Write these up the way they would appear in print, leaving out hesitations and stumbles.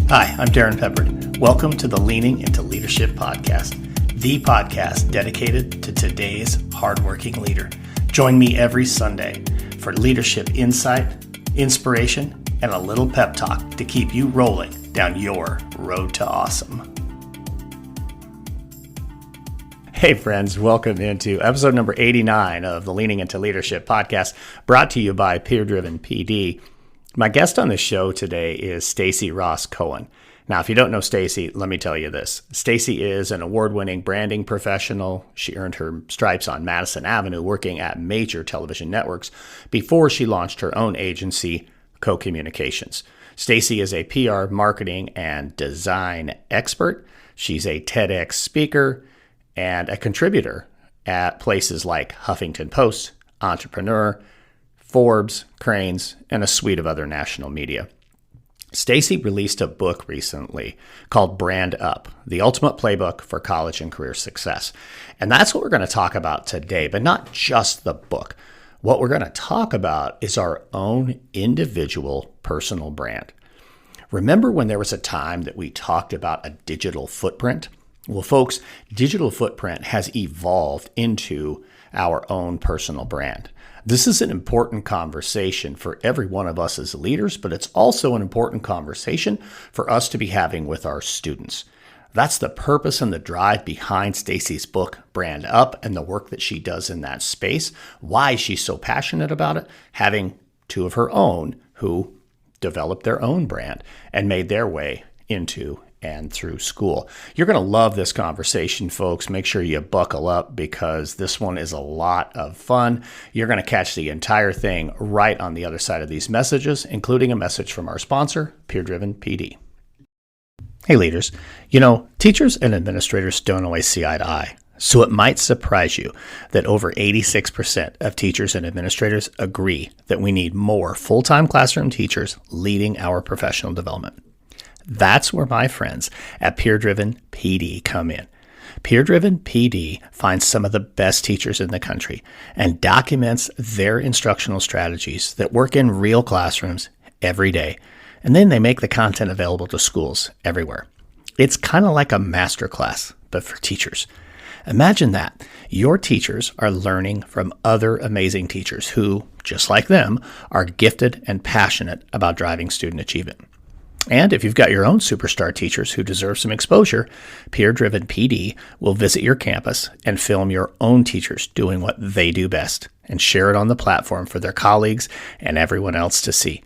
Hi, I'm Darrin Peppard. Welcome to the Leaning into Leadership podcast, the podcast dedicated to today's hardworking leader. Join me every Sunday for leadership insight, inspiration, and a little pep talk to keep you rolling down your road to awesome. Hey friends, welcome into episode number 89 of the Leaning into Leadership podcast, brought to you by Peer Driven PD. My guest on the show today is Stacey Ross Cohen. Now, if you don't know Stacey, let me tell you this. Stacey is an award-winning branding professional. She earned her stripes on Madison Avenue working at major television networks before she launched her own agency, Co-Communications. Stacey is a PR, marketing, and design expert. She's a TEDx speaker and a contributor at places like Huffington Post, Entrepreneur, Forbes, Crain's, and a suite of other national media. Stacey released a book recently called Brand Up, the ultimate playbook for college and career success. And that's what we're going to talk about today, but not just the book. What we're going to talk about is our own individual personal brand. Remember when there was a time that we talked about a digital footprint? Well, folks, digital footprint has evolved into our own personal brand. This is an important conversation for every one of us as leaders, but it's also an important conversation for us to be having with our students. That's the purpose and the drive behind Stacey's book, Brand Up, and the work that she does in that space, why she's so passionate about it, having two of her own who developed their own brand and made their way into and through school. You're going to love this conversation, folks. Make sure you buckle up because this one is a lot of fun. You're going to catch the entire thing right on the other side of these messages, including a message from our sponsor, Peer Driven PD. Hey leaders, teachers and administrators don't always see eye to eye. So it might surprise you that over 86% of teachers and administrators agree that we need more full-time classroom teachers leading our professional development. That's where my friends at Peer Driven PD come in. Peer Driven PD finds some of the best teachers in the country and documents their instructional strategies that work in real classrooms every day. And then they make the content available to schools everywhere. It's kind of like a masterclass, but for teachers. Imagine that. Your teachers are learning from other amazing teachers who, just like them, are gifted and passionate about driving student achievement. And if you've got your own superstar teachers who deserve some exposure, Peer Driven PD will visit your campus and film your own teachers doing what they do best and share it on the platform for their colleagues and everyone else to see.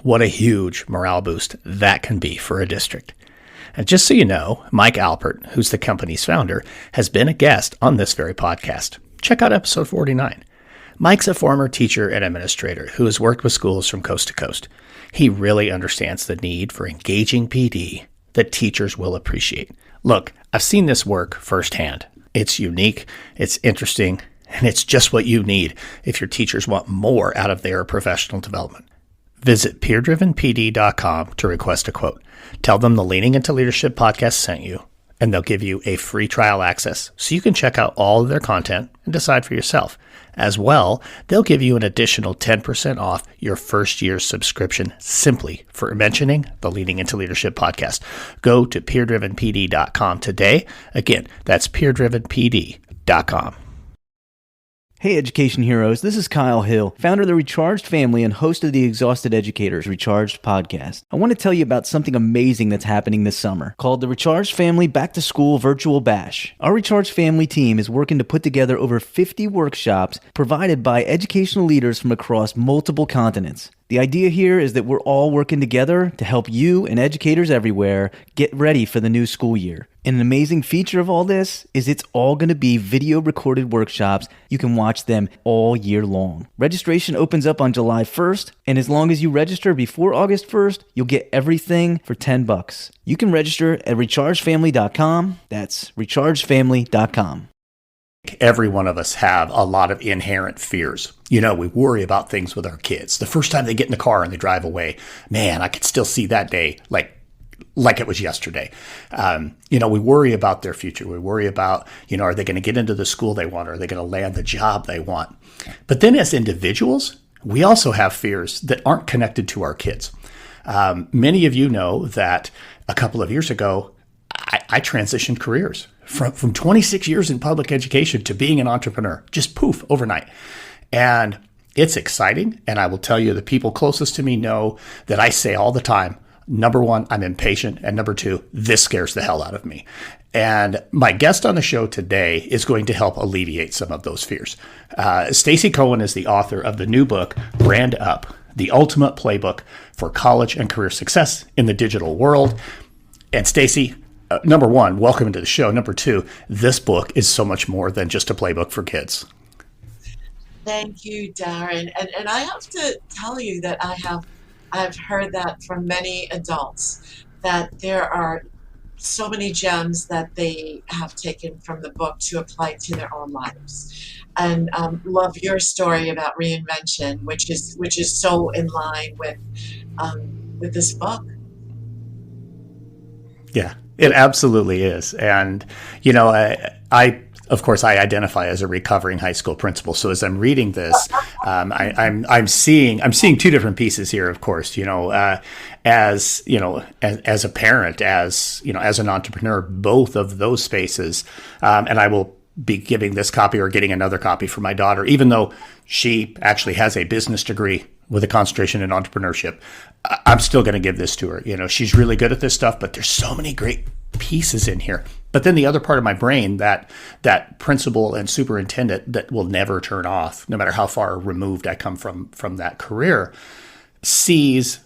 What a huge morale boost that can be for a district. And just so you know, Mike Alpert, who's the company's founder, has been a guest on this very podcast. Check out episode 49. Mike's a former teacher and administrator who has worked with schools from coast to coast. He really understands the need for engaging PD that teachers will appreciate. Look, I've seen this work firsthand. It's unique, it's interesting, and it's just what you need if your teachers want more out of their professional development. Visit peerdrivenpd.com to request a quote. Tell them the Leaning into Leadership podcast sent you, and they'll give you a free trial access so you can check out all of their content and decide for yourself. As well, they'll give you an additional 10% off your first year's subscription simply for mentioning the Leaning into Leadership podcast. Go to peerdrivenpd.com today. Again, that's peerdrivenpd.com. Hey Education Heroes, this is Kyle Hill, founder of the Recharged Family and host of the Exhausted Educators Recharged podcast. I want to tell you about something amazing that's happening this summer called the Recharged Family Back to School Virtual Bash. Our Recharged Family team is working to put together over 50 workshops provided by educational leaders from across multiple continents. The idea here is that we're all working together to help you and educators everywhere get ready for the new school year. And an amazing feature of all this is it's all going to be video recorded workshops. You can watch them all year long. Registration opens up on July 1st, and as long as you register before August 1st, you'll get everything for $10. You can register at rechargefamily.com. That's rechargefamily.com. Every one of us have a lot of inherent fears. We worry about things with our kids. The first time they get in the car and they drive away, man, I could still see that day like it was yesterday. We worry about their future. We worry about, are they going to get into the school they want? Or are they going to land the job they want? But then as individuals, we also have fears that aren't connected to our kids. Many of you know that a couple of years ago, I transitioned careers from 26 years in public education to being an entrepreneur, just poof, overnight. And it's exciting. And I will tell you, the people closest to me know that I say all the time, number one, I'm impatient. And number two, this scares the hell out of me. And my guest on the show today is going to help alleviate some of those fears. Stacey Cohen is the author of the new book, Brand Up, the ultimate playbook for college and career success in the digital world. And Stacey, number one, welcome to the show. Number two, this book is so much more than just a playbook for kids. Thank you, Darrin. And I have to tell you that I've heard that from many adults, that there are so many gems that they have taken from the book to apply to their own lives. And love your story about reinvention, which is so in line with this book. Yeah, it absolutely is. And, you know, I of course, I identify as a recovering high school principal. So as I'm reading this, I'm seeing two different pieces here. Of course, as a parent, as an entrepreneur, both of those spaces, and I will be giving this copy or getting another copy for my daughter, even though she actually has a business degree with a concentration in entrepreneurship. I'm still going to give this to her. She's really good at this stuff, but there's so many great pieces in here. But then the other part of my brain, that principal and superintendent that will never turn off, no matter how far removed I come from that career, sees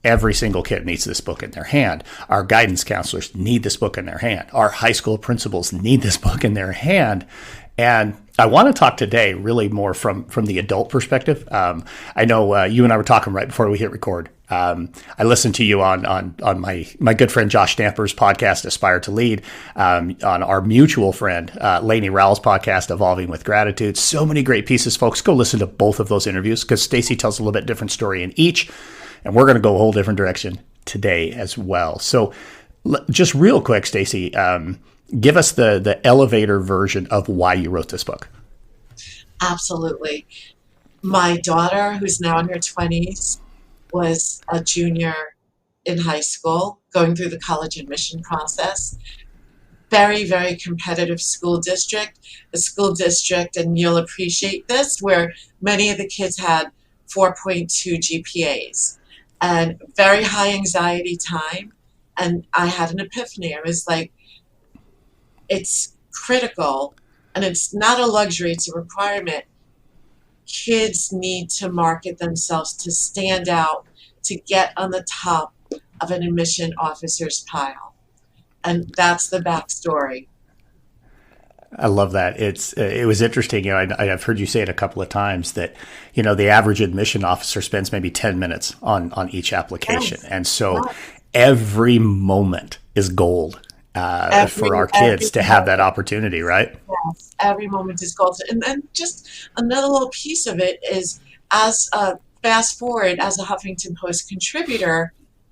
every single kid needs this book in their hand. Our guidance counselors need this book in their hand. Our high school principals need this book in their hand. And I want to talk today really more from the adult perspective. I know you and I were talking right before we hit record. I listened to you on my good friend Josh Stamper's podcast, Aspire to Lead, on our mutual friend Lainey Rowell's podcast, Evolving with Gratitude. So many great pieces, folks. Go listen to both of those interviews because Stacey tells a little bit different story in each, and we're going to go a whole different direction today as well. So just real quick, Stacey, give us the elevator version of why you wrote this book. Absolutely. My daughter, who's now in her 20s, was a junior in high school, going through the college admission process. Very, very competitive school district, and you'll appreciate this, where many of the kids had 4.2 GPAs and very high anxiety time. And I had an epiphany. I was like, it's critical, and it's not a luxury, it's a requirement. Kids need to market themselves to stand out, to get on the top of an admission officer's pile. And that's the backstory. I love that. It was interesting. I've heard you say it a couple of times that, the average admission officer spends maybe 10 minutes on each application. Yes. And so every moment is gold. For our kids to have that opportunity, right? Yes, every moment is gold. And then just another little piece of it is, as fast forward, as a Huffington Post contributor,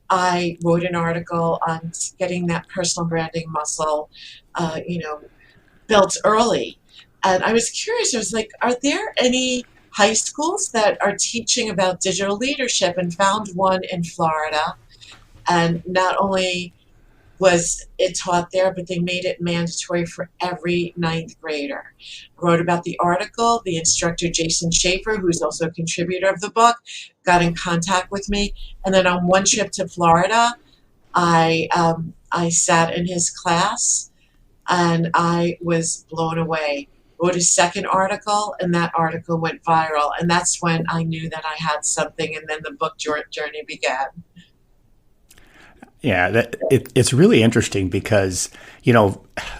I wrote an article on getting that personal branding muscle, built early. And I was curious. I was like, are there any high schools that are teaching about digital leadership? And found one in Florida. And not only was it taught there, but they made it mandatory for every ninth grader. I wrote about the article. The instructor, Jason Schaefer, who's also a contributor of the book, got in contact with me. And then on one trip to Florida, I sat in his class, and I was blown away. Wrote a second article, and that article went viral. And that's when I knew that I had something, and then the book journey began. Yeah, it's really interesting because,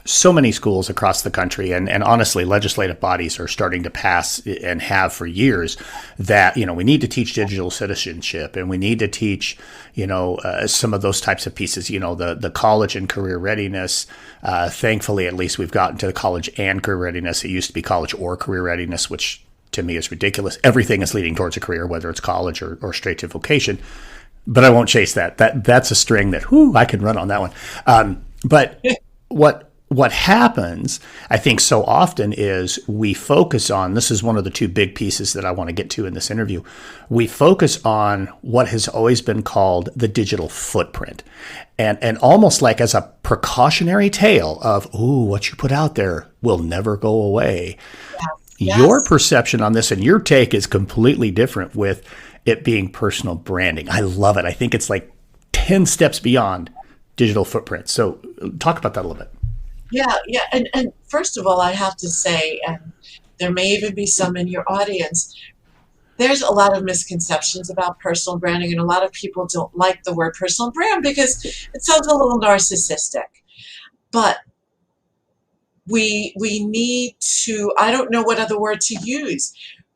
so many schools across the country and honestly, legislative bodies are starting to pass and have for years that, we need to teach digital citizenship, and we need to teach, some of those types of pieces, the college and career readiness. Thankfully, at least we've gotten to the college and career readiness. It used to be college or career readiness, which to me is ridiculous. Everything is leading towards a career, whether it's college or straight to vocation. But I won't chase that. That's a string that, I can run on that one. But what what happens, I think, so often is we focus on, this is one of the two big pieces that I want to get to in this interview. We focus on what has always been called the digital footprint. And almost like as a precautionary tale of, ooh, what you put out there will never go away. Yes. Your perception on this and your take is completely different with it being personal branding. I love it. I think it's like 10 steps beyond digital footprint. So talk about that a little bit. Yeah. And first of all, I have to say, and there may even be some in your audience, there's a lot of misconceptions about personal branding, and a lot of people don't like the word personal brand because it sounds a little narcissistic. But we need to, I don't know what other word to use.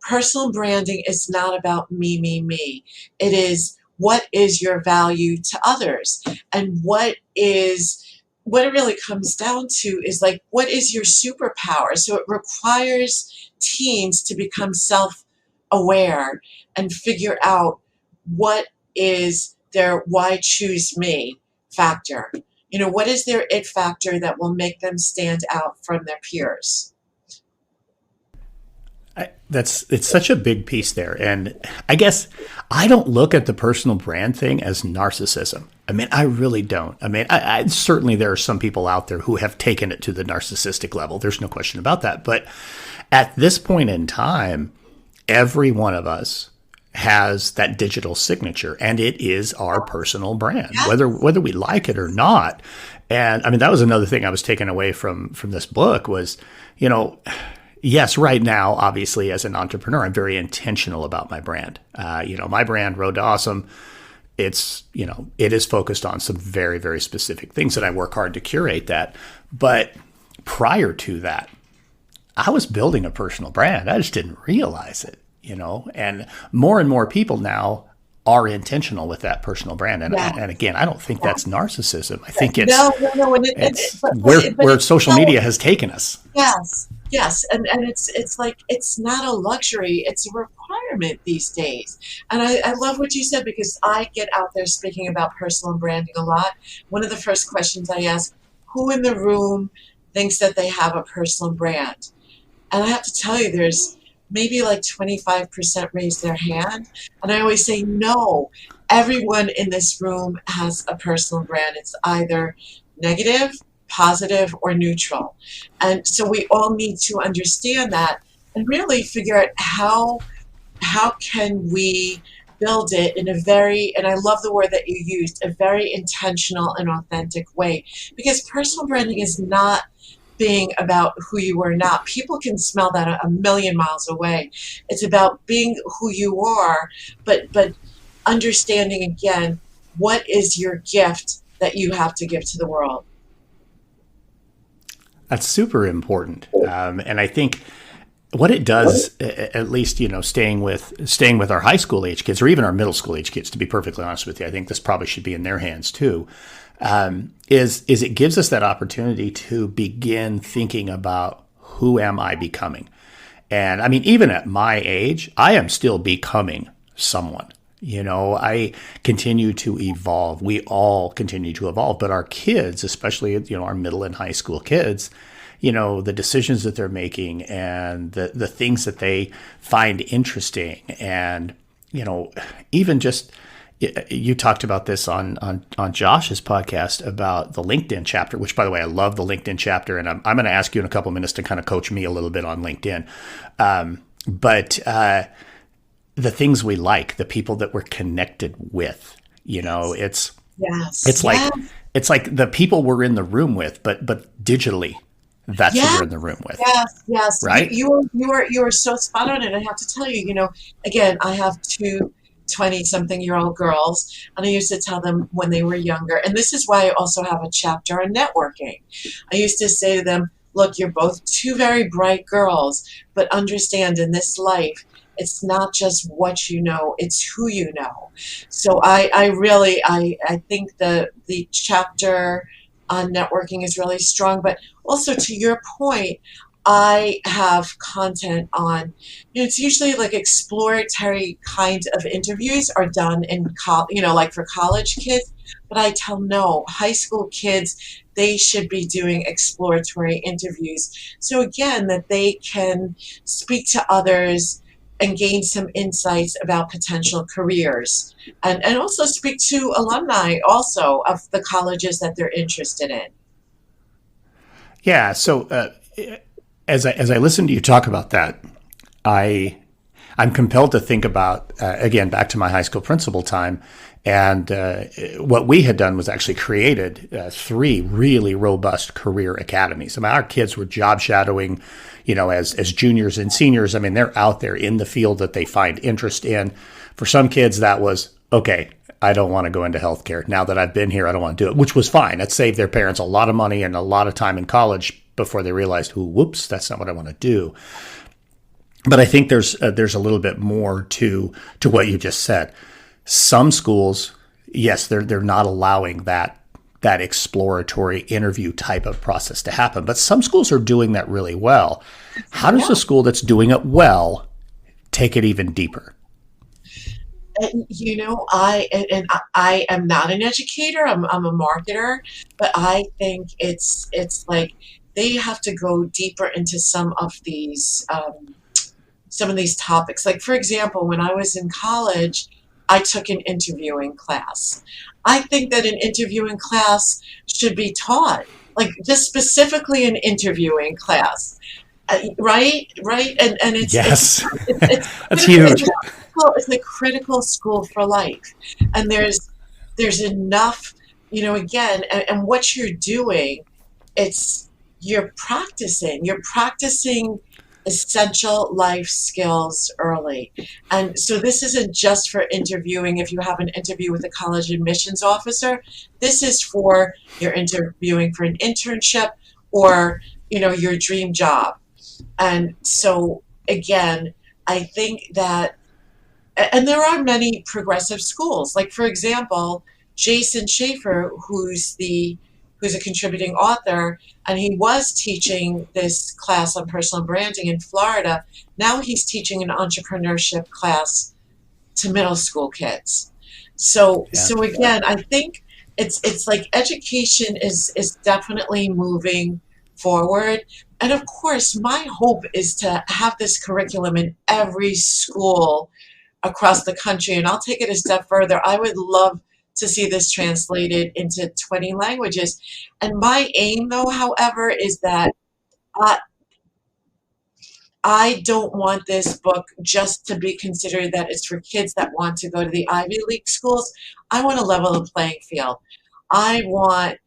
Personal branding is not about me. It is, what is your value to others? And what it really comes down to is like, what is your superpower? So it requires teams to become self-aware and figure out what is their why choose me factor. What is their it factor that will make them stand out from their peers? It's such a big piece there. And I guess I don't look at the personal brand thing as narcissism. I mean, I really don't. I mean, I certainly there are some people out there who have taken it to the narcissistic level. There's no question about that. But at this point in time, every one of us has that digital signature, and it is our personal brand, whether we like it or not. And I mean, that was another thing I was taking away from this book was, yes, right now, obviously, as an entrepreneur, I'm very intentional about my brand. My brand, Road to Awesome, it is focused on some very, very specific things that I work hard to curate that. But prior to that, I was building a personal brand. I just didn't realize it, and more people now are intentional with that personal brand. And, and again, I don't think that's narcissism. I think it's, where social media has taken us. Yes. And it's like, it's not a luxury. It's a requirement these days. And I love what you said, because I get out there speaking about personal branding a lot. One of the first questions I ask, who in the room thinks that they have a personal brand? And I have to tell you, there's maybe like 25% raise their hand. And I always say, no, everyone in this room has a personal brand. It's either negative, positive, or neutral. And so we all need to understand that and really figure out how can we build it in a very, and I love the word that you used, a very intentional and authentic way. Because personal branding is not being about who you are not. People can smell that a million miles away. It's about being who you are, but understanding, again, what is your gift that you have to give to the world. That's super important. And I think what it does, at least, staying with our high school age kids, or even our middle school age kids, to be perfectly honest with you, I think this probably should be in their hands too, is it gives us that opportunity to begin thinking about, who am I becoming? And I mean, even at my age, I am still becoming someone. I continue to evolve. We all continue to evolve, but our kids, especially, our middle and high school kids, the decisions that they're making and the things that they find interesting. And, even just, you talked about this on Josh's podcast about the LinkedIn chapter, which, by the way, I love the LinkedIn chapter. And I'm going to ask you in a couple of minutes to kind of coach me a little bit on LinkedIn. But the things we like, the people that we're connected with, it's like the people we're in the room with, but digitally, that's who we're in the room with. Yes. Right. You are so spot on. And I have to tell you, again, I have two 20-something-year-old girls, and I used to tell them when they were younger, and this is why I also have a chapter on networking. I used to say to them, look, you're both two very bright girls, but understand, in this life, it's not just what you know, it's who you know. So I think the chapter on networking is really strong. But also, to your point, I have content on, it's usually like exploratory kind of interviews are done in like for college kids. But I tell no, high school kids, they should be doing exploratory interviews. So again, that they can speak to others and gain some insights about potential careers, and also speak to alumni also of the colleges that they're interested in. Yeah. So as I listen to you talk about that, I'm compelled to think about, again, back to my high school principal time. And what we had done was actually created 3 really robust career academies. I mean, our kids were job shadowing, as juniors and seniors. I mean, they're out there in the field that they find interest in. For some kids, that was, okay, I don't want to go into healthcare. Now that I've been here, I don't want to do it, which was fine. That saved their parents a lot of money and a lot of time in college before they realized, whoops, that's not what I want to do. But I think there's a little bit more to what you just said. Some schools, yes, they're not allowing that exploratory interview type of process to happen, but some schools are doing that really well. How does a school that's doing it well take it even deeper? And, I am not an educator. I'm a marketer, but I think it's like they have to go deeper into some of these topics. Like, for example, when I was in college, I took an interviewing class. I think that an interviewing class should be taught, like just specifically an interviewing class, right? And it's yes, it's that's huge. It's a critical school for life, and there's enough, again, and what you're doing, you're practicing essential life skills early. And so this isn't just for interviewing. If you have an interview with a college admissions officer, this is for you're interviewing for an internship or, your dream job. And so again, I think that, and there are many progressive schools, like, for example, Jason Schaefer, who's a contributing author, and he was teaching this class on personal branding in Florida. Now he's teaching an entrepreneurship class to middle school kids. So again, I think it's like education is definitely moving forward. And of course, my hope is to have this curriculum in every school across the country. And I'll take it a step further. I would love to see this translated into 20 languages. And my aim, though, however, is that I don't want this book just to be considered that it's for kids that want to go to the Ivy League schools. I want to level the playing field. I want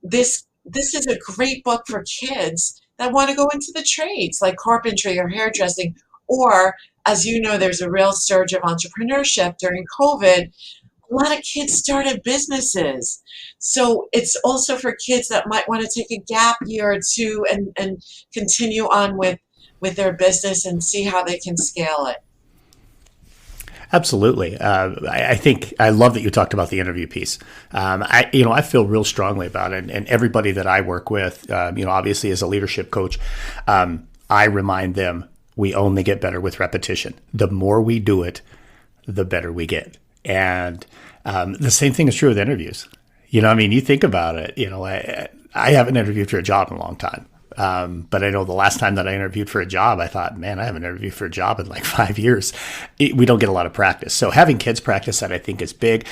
this is a great book for kids that want to go into the trades like carpentry or hairdressing, or, as you know, there's a real surge of entrepreneurship during COVID. A lot of kids started businesses. So it's also for kids that might want to take a gap year or two and continue on with their business and see how they can scale it. Absolutely. I think I love that you talked about the interview piece. I feel real strongly about it, and everybody that I work with, obviously as a leadership coach, I remind them we only get better with repetition. The more we do it, the better we get. And the same thing is true with interviews. You think about it. I haven't interviewed for a job in a long time. But I know the last time that I interviewed for a job, I thought, man, I haven't interviewed for a job in like 5 years. We don't get a lot of practice. So having kids practice that, I think, is big.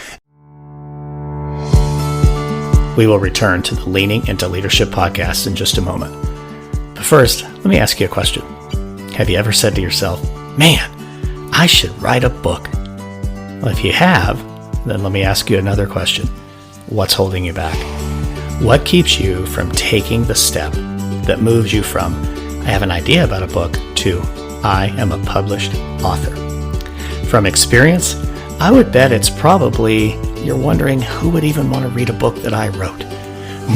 We will return to the Leaning into Leadership podcast in just a moment. But first, let me ask you a question. Have you ever said to yourself, man, I should write a book? Well, if you have, then let me ask you another question. What's holding you back? What keeps you from taking the step that moves you from, I have an idea about a book, to, I am a published author? From experience, I would bet it's probably you're wondering who would even want to read a book that I wrote.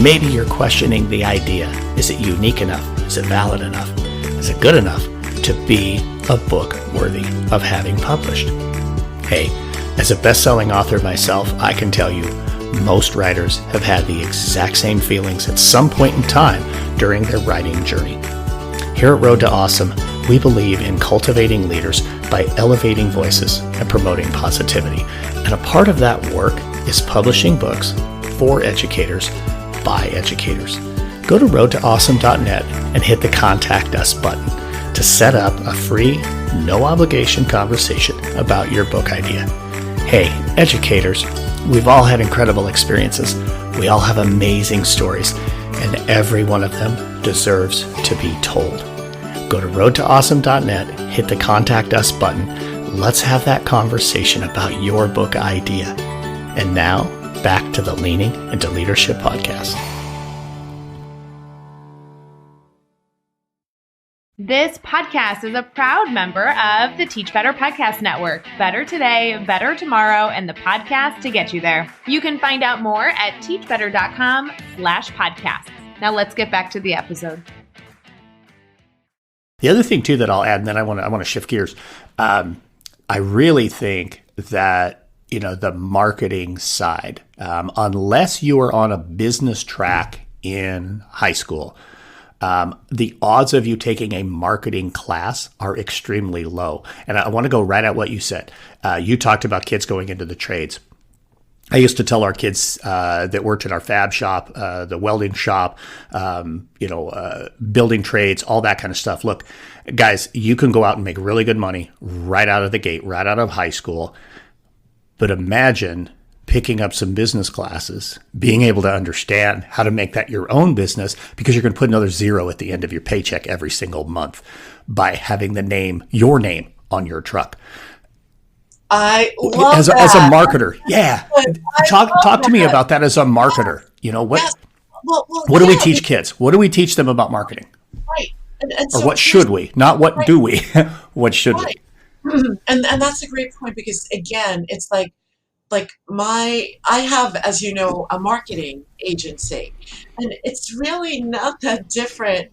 Maybe you're questioning the idea. Is it unique enough? Is it valid enough? Is it good enough to be a book worthy of having published? Hey, as a best-selling author myself, I can tell you most writers have had the exact same feelings at some point in time during their writing journey. Here at Road to Awesome, we believe in cultivating leaders by elevating voices and promoting positivity. And a part of that work is publishing books for educators by educators. Go to roadtoawesome.net and hit the Contact Us button to set up a free, no obligation conversation about your book idea. Hey, educators, we've all had incredible experiences. We all have amazing stories, and every one of them deserves to be told. Go to roadtoawesome.net, hit the Contact Us button. Let's have that conversation about your book idea. And now, back to the Leaning into Leadership podcast. This podcast is a proud member of the Teach Better Podcast Network. Better today, better tomorrow, and the podcast to get you there. You can find out more at teachbetter.com/podcasts. Now let's get back to the episode. The other thing too that I'll add, and then I want to shift gears. I really think that the marketing side, unless you are on a business track in high school, the odds of you taking a marketing class are extremely low. And I want to go right at what you said. You talked about kids going into the trades. I used to tell our kids that worked in our fab shop, the welding shop, building trades, all that kind of stuff. Look, guys, you can go out and make really good money right out of the gate, right out of high school. But imagine picking up some business classes, being able to understand how to make that your own business, because you're going to put another zero at the end of your paycheck every single month by having your name on your truck. I love as that. a marketer. Yeah. Talk to me about that as a marketer. What Yes. what do we teach kids? What do we teach them about marketing? Right. And Or so what should we? Not what do we? What should we? And that's a great point, because again, it's like I have, as you know, a marketing agency, and it's really not that different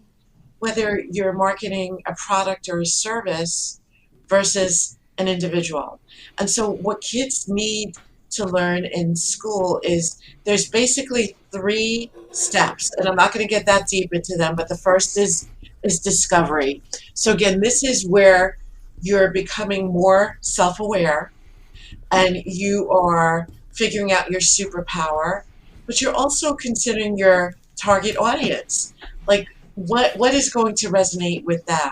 whether you're marketing a product or a service versus an individual. And so what kids need to learn in school is there's basically 3 steps, and I'm not going to get that deep into them, but the first is discovery. So again, this is where you're becoming more self-aware, and you are figuring out your superpower, but you're also considering your target audience. Like, what is going to resonate with them?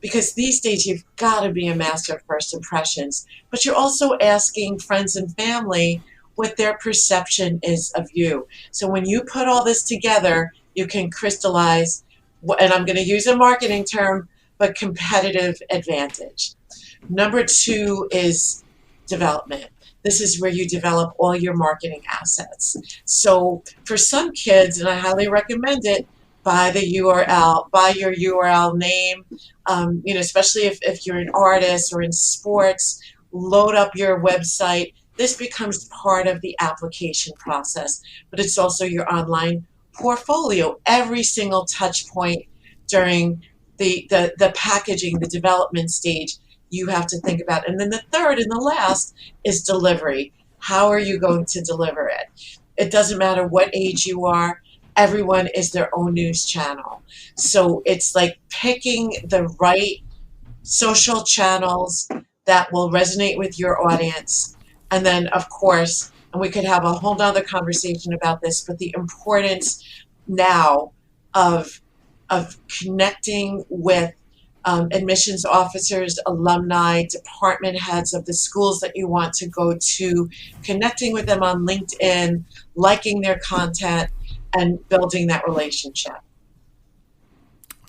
Because these days you've got to be a master of first impressions, but you're also asking friends and family what their perception is of you. So when you put all this together, you can crystallize, and I'm going to use a marketing term, but competitive advantage. Number 2 is development. This is where you develop all your marketing assets. So for some kids, and I highly recommend it, buy the URL, buy your URL name, especially if you're an artist or in sports, load up your website. This becomes part of the application process, but it's also your online portfolio. Every single touch point during the packaging, the development stage, you have to think about. And then the third and the last is delivery. How are you going to deliver it? It doesn't matter what age you are. Everyone is their own news channel. So it's like picking the right social channels that will resonate with your audience. And then, of course, and we could have a whole nother conversation about this, but the importance now of connecting with admissions officers, alumni, department heads of the schools that you want to go to, connecting with them on LinkedIn, liking their content, and building that relationship.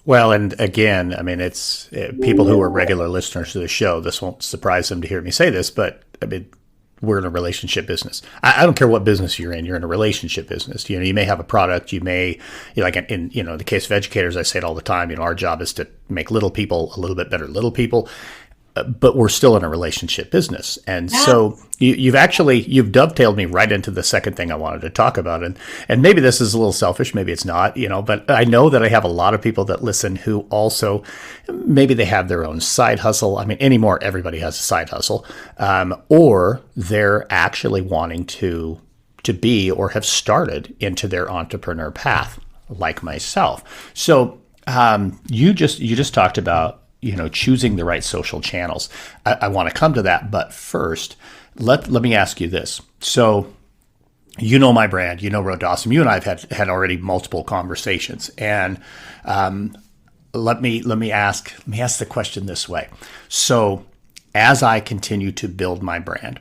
Well, and again, I mean, it's people who are regular listeners to the show, this won't surprise them to hear me say this, but I mean, we're in a relationship business. I don't care what business you're in a relationship business. You may have a product, you may, like in the case of educators, I say it all the time, our job is to make little people a little bit better little people. But we're still in a relationship business. And so you've dovetailed me right into the second thing I wanted to talk about. And maybe this is a little selfish, maybe it's not, but I know that I have a lot of people that listen who also, maybe they have their own side hustle. I mean, anymore, everybody has a side hustle. Or they're actually wanting to be or have started into their entrepreneur path, like myself. So you just talked about, choosing the right social channels. I want to come to that, but first, let me ask you this. So you know my brand, you know Road to Awesome. You and I have had already multiple conversations, and let me ask the question this way. So, as I continue to build my brand,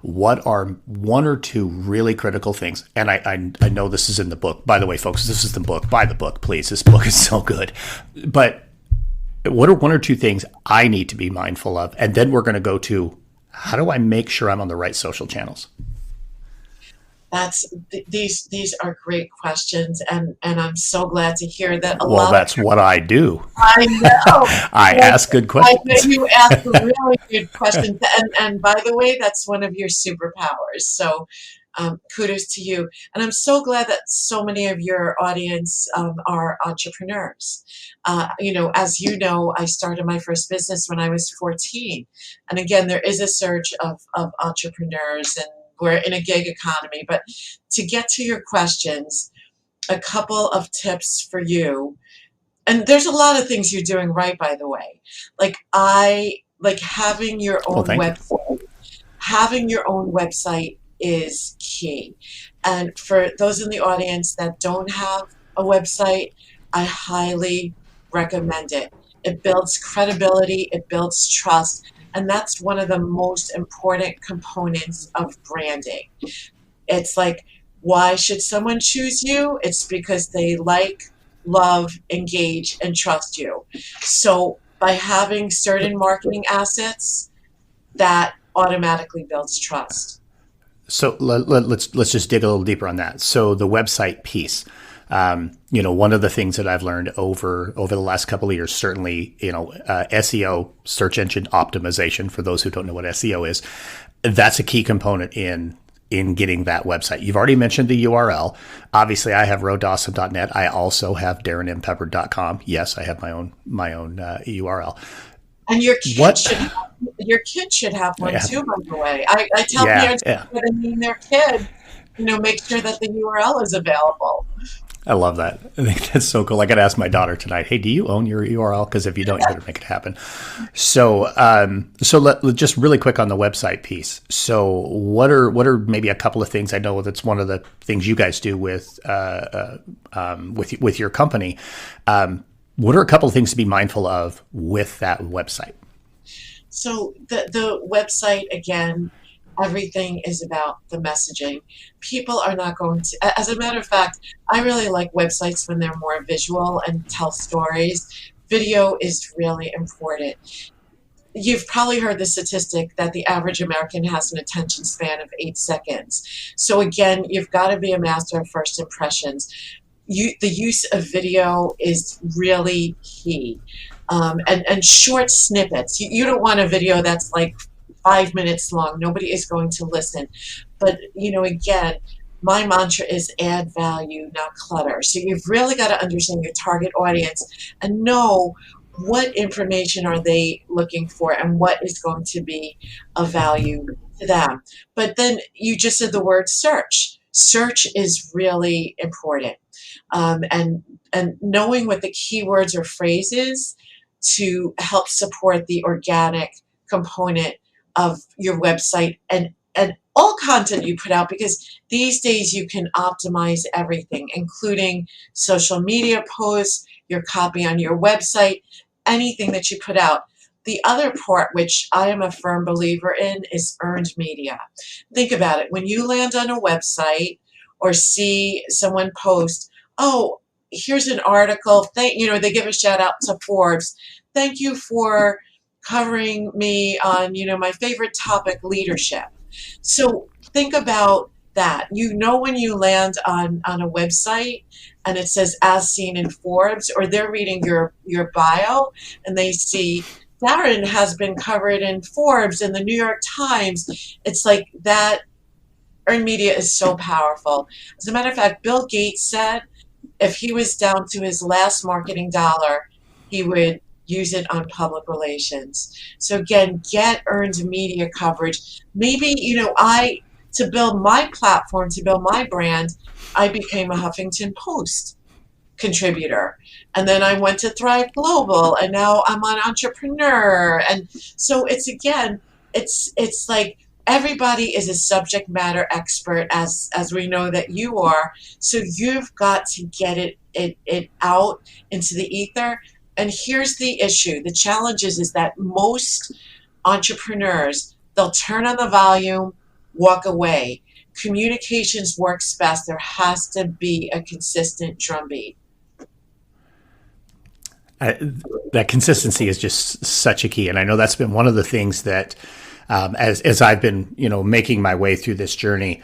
what are one or two really critical things? And I know this is in the book. By the way, folks, this is the book. Buy the book, please. This book is so good. But what are one or two things I need to be mindful of? And then we're going to go to, how do I make sure I'm on the right social channels? These are great questions, and I'm so glad to hear that. That's what I do. I know. I ask good questions. I know you ask really good questions, and by the way, that's one of your superpowers. So, kudos to you. And I'm so glad that so many of your audience are entrepreneurs. As you know, I started my first business when I was 14, and again, there is a surge of entrepreneurs, and we're in a gig economy. But to get to your questions, a couple of tips for you. And there's a lot of things you're doing right, by the way. Like having your own website. Having your own website is key. And for those in the audience that don't have a website, I highly recommend it. It builds credibility, it builds trust. And that's one of the most important components of branding. It's like, why should someone choose you? It's because they like, love, engage, and trust you. So by having certain marketing assets, that automatically builds trust. So let's just dig a little deeper on that. So the website piece. One of the things that I've learned over the last couple of years, certainly, SEO, search engine optimization, for those who don't know what SEO is, that's a key component in getting that website. You've already mentioned the URL. Obviously, I have roadtowasome.net. I also have Darrin.Peppard.com. Yes, I have my own URL. And your kid should have one too, by the way. I tell parents that they name their kid, make sure that the URL is available. I love that. I think that's so cool. I got to ask my daughter tonight, hey, do you own your URL? Because if you don't, you better make it happen. So just really quick on the website piece. So what are maybe a couple of things? I know that's one of the things you guys do with your company. What are a couple of things to be mindful of with that website? So the website, again, everything is about the messaging. People are not going to, as a matter of fact, I really like websites when they're more visual and tell stories. Video is really important. You've probably heard the statistic that the average American has an attention span of 8 seconds. So again, you've got to be a master of first impressions. The use of video is really key. And short snippets. You don't want a video that's like 5 minutes long. Nobody is going to listen. But, again, my mantra is add value, not clutter. So you've really got to understand your target audience and know what information are they looking for and what is going to be of value to them. But then you just said the word search. Search is really important. And knowing what the keywords or phrases to help support the organic component of your website and all content you put out, because these days you can optimize everything, including social media posts, your copy on your website, anything that you put out. The other part, which I am a firm believer in, is earned media. Think about it. When you land on a website or see someone post, oh, here's an article, they give a shout out to Forbes. Thank you for covering me on, my favorite topic, leadership. So think about that. When you land on a website and it says as seen in Forbes, or they're reading your bio and they see Darrin has been covered in Forbes and the New York Times, it's like that. Earned media is so powerful. As a matter of fact, Bill Gates said if he was down to his last marketing dollar, he would use it on public relations. So again, get earned media coverage. Maybe, to build my platform, to build my brand, I became a Huffington Post contributor. And then I went to Thrive Global, and now I'm an entrepreneur. And so it's like everybody is a subject matter expert, as we know that you are. So you've got to get it out into the ether. And here's the issue. The challenge is that most entrepreneurs, they'll turn on the volume, walk away. Communications works best. There has to be a consistent drumbeat. That consistency is just such a key. And I know that's been one of the things that, as I've been, making my way through this journey,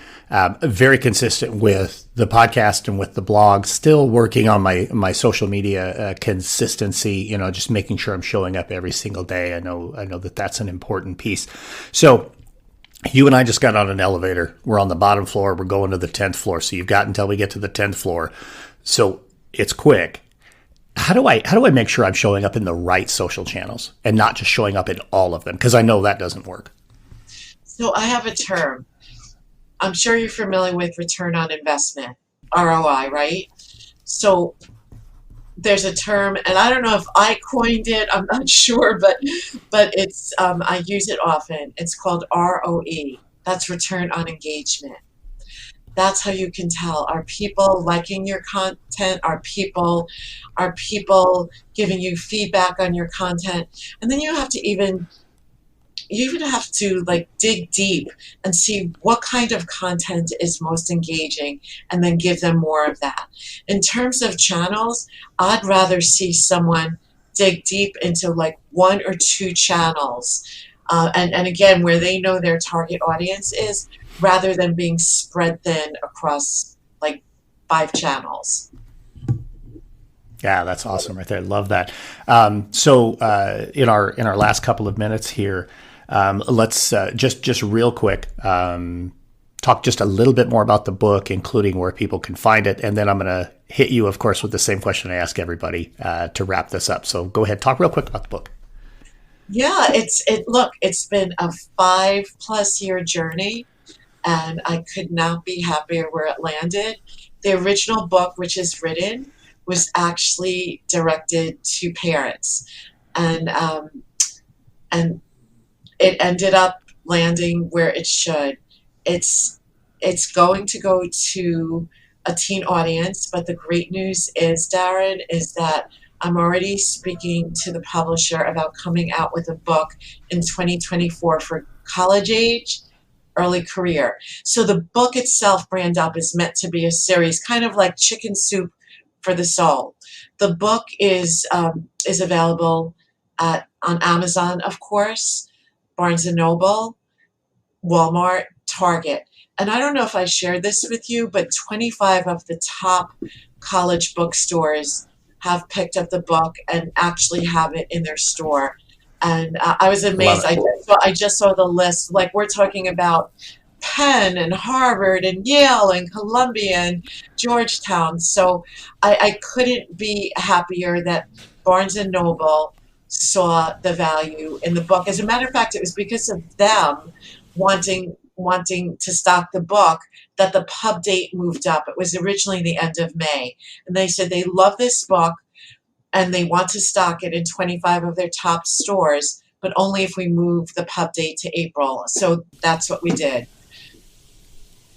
very consistent with the podcast and with the blog, still working on my social media consistency, just making sure I'm showing up every single day. I know that that's an important piece. So you and I just got on an elevator. We're on the bottom floor. We're going to the 10th floor. So you've got until we get to the 10th floor. So it's quick. How do I make sure I'm showing up in the right social channels and not just showing up in all of them? Because I know that doesn't work. So I have a term. I'm sure you're familiar with return on investment, ROI, right? So there's a term, and I don't know if I coined it, I'm not sure, but it's I use it often. It's called ROE. That's return on engagement. That's how you can tell. Are people liking your content? Are people giving you feedback on your content? And then you even have to like dig deep and see what kind of content is most engaging, and then give them more of that. In terms of channels, I'd rather see someone dig deep into like 1 or 2 channels, and again, where they know their target audience is, rather than being spread thin across like 5 channels. Yeah, that's awesome right there. Love that. So in our last couple of minutes here, let's just real quick talk just a little bit more about the book, including where people can find it, and then I'm going to hit you, of course, with the same question I ask everybody to wrap this up. So go ahead, talk real quick about the book. Yeah, it's been a 5+ year journey, and I could not be happier where it landed. The original book, which is written, was actually directed to parents, and it ended up landing where it should. It's going to go to a teen audience, but the great news is, Darrin, is that I'm already speaking to the publisher about coming out with a book in 2024 for college age, early career. So the book itself, Brand Up, is meant to be a series, kind of like Chicken Soup for the Soul. The book is available on Amazon, of course, Barnes & Noble, Walmart, Target. And I don't know if I shared this with you, but 25 of the top college bookstores have picked up the book and actually have it in their store. And I was amazed. I just saw the list. Like, we're talking about Penn and Harvard and Yale and Columbia and Georgetown. So I couldn't be happier that Barnes & Noble saw the value in the book. As a matter of fact, it was because of them wanting to stock the book that the pub date moved up. It was originally the end of May. And they said they love this book and they want to stock it in 25 of their top stores, but only if we move the pub date to April. So that's what we did.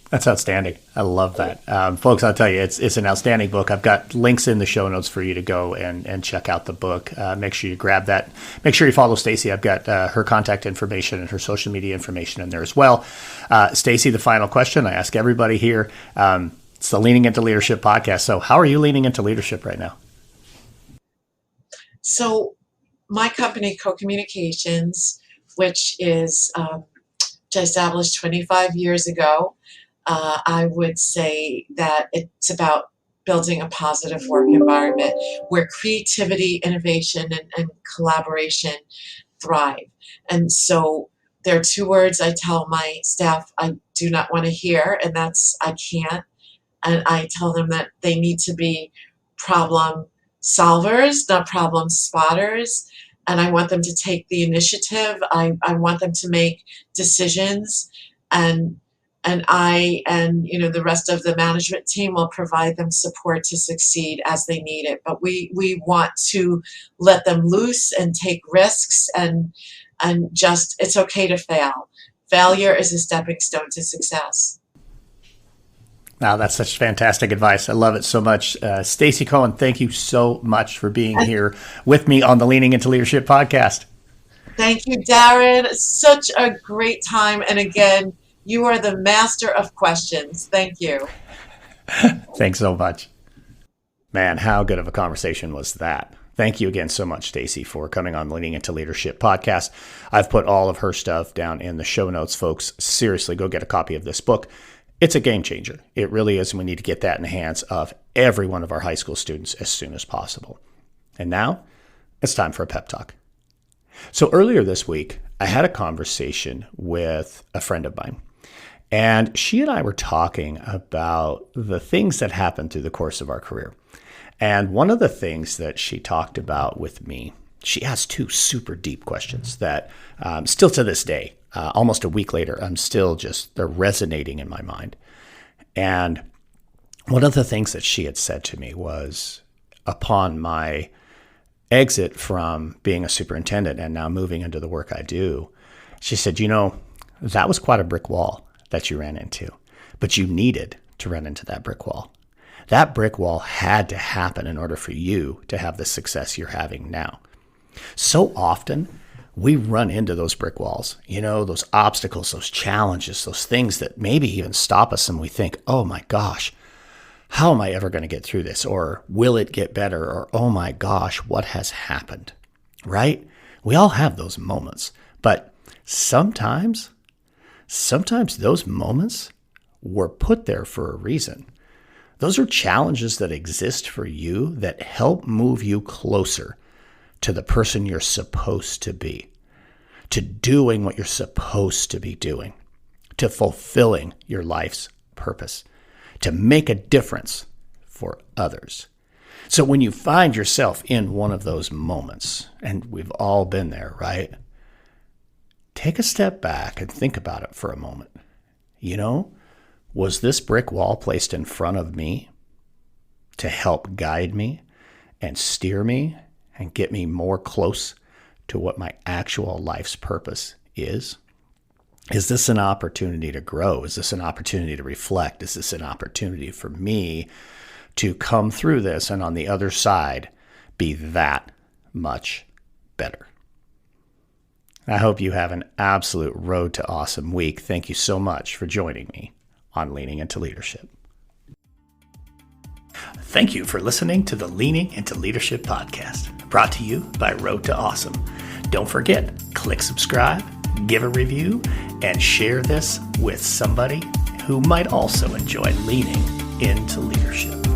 That's outstanding. I love that. Folks, I'll tell you, it's an outstanding book. I've got links in the show notes for you to go and check out the book. Make sure you grab that. Make sure you follow Stacey. I've got her contact information and her social media information in there as well. Stacey, the final question I ask everybody here. It's the Leaning Into Leadership podcast. So how are you leaning into leadership right now? So my company, Co-Communications, which is established 25 years ago, I would say that it's about building a positive work environment where creativity, innovation, and collaboration thrive. And so there are 2 words I tell my staff I do not want to hear, and that's I can't. And I tell them that they need to be problem solvers, not problem spotters. And I want them to take the initiative. I want them to make decisions, and I and the rest of the management team will provide them support to succeed as they need it. But we want to let them loose and take risks, and just, it's okay to fail. failure is a stepping stone to success. Now, that's such fantastic advice. I love it so much. Stacey Cohen, thank you so much for being here with me on the Leaning into Leadership podcast. Thank you, Darrin. Such a great time. And again, you are the master of questions. Thank you. Thanks so much. Man, how good of a conversation was that? Thank you again so much, Stacey, for coming on Leaning into Leadership podcast. I've put all of her stuff down in the show notes, folks. Seriously, go get a copy of this book. It's a game changer. It really is. And we need to get that in the hands of every one of our high school students as soon as possible. And now it's time for a pep talk. So earlier this week, I had a conversation with a friend of mine, and she and I were talking about the things that happened through the course of our career. And one of the things that she talked about with me, she asked two super deep questions that still to this day, almost a week later, they're resonating in my mind. And one of the things that she had said to me was, upon my exit from being a superintendent and now moving into the work I do, she said, that was quite a brick wall that you ran into, but you needed to run into that brick wall. That brick wall had to happen in order for you to have the success you're having now. So often we run into those brick walls, those obstacles, those challenges, those things that maybe even stop us, and we think, oh my gosh, how am I ever going to get through this? Or will it get better? Or, oh my gosh, what has happened? Right? We all have those moments, but sometimes those moments were put there for a reason. Those are challenges that exist for you that help move you closer to the person you're supposed to be, to doing what you're supposed to be doing, to fulfilling your life's purpose, to make a difference for others. So when you find yourself in one of those moments, and we've all been there, right? Take a step back and think about it for a moment. Was this brick wall placed in front of me to help guide me and steer me and get me more close to what my actual life's purpose is? Is this an opportunity to grow? Is this an opportunity to reflect? Is this an opportunity for me to come through this and on the other side be that much better? I hope you have an absolute road to awesome week. Thank you so much for joining me on Leaning into Leadership. Thank you for listening to the Leaning into Leadership podcast, brought to you by Road to Awesome. Don't forget, click subscribe, give a review, and share this with somebody who might also enjoy leaning into leadership.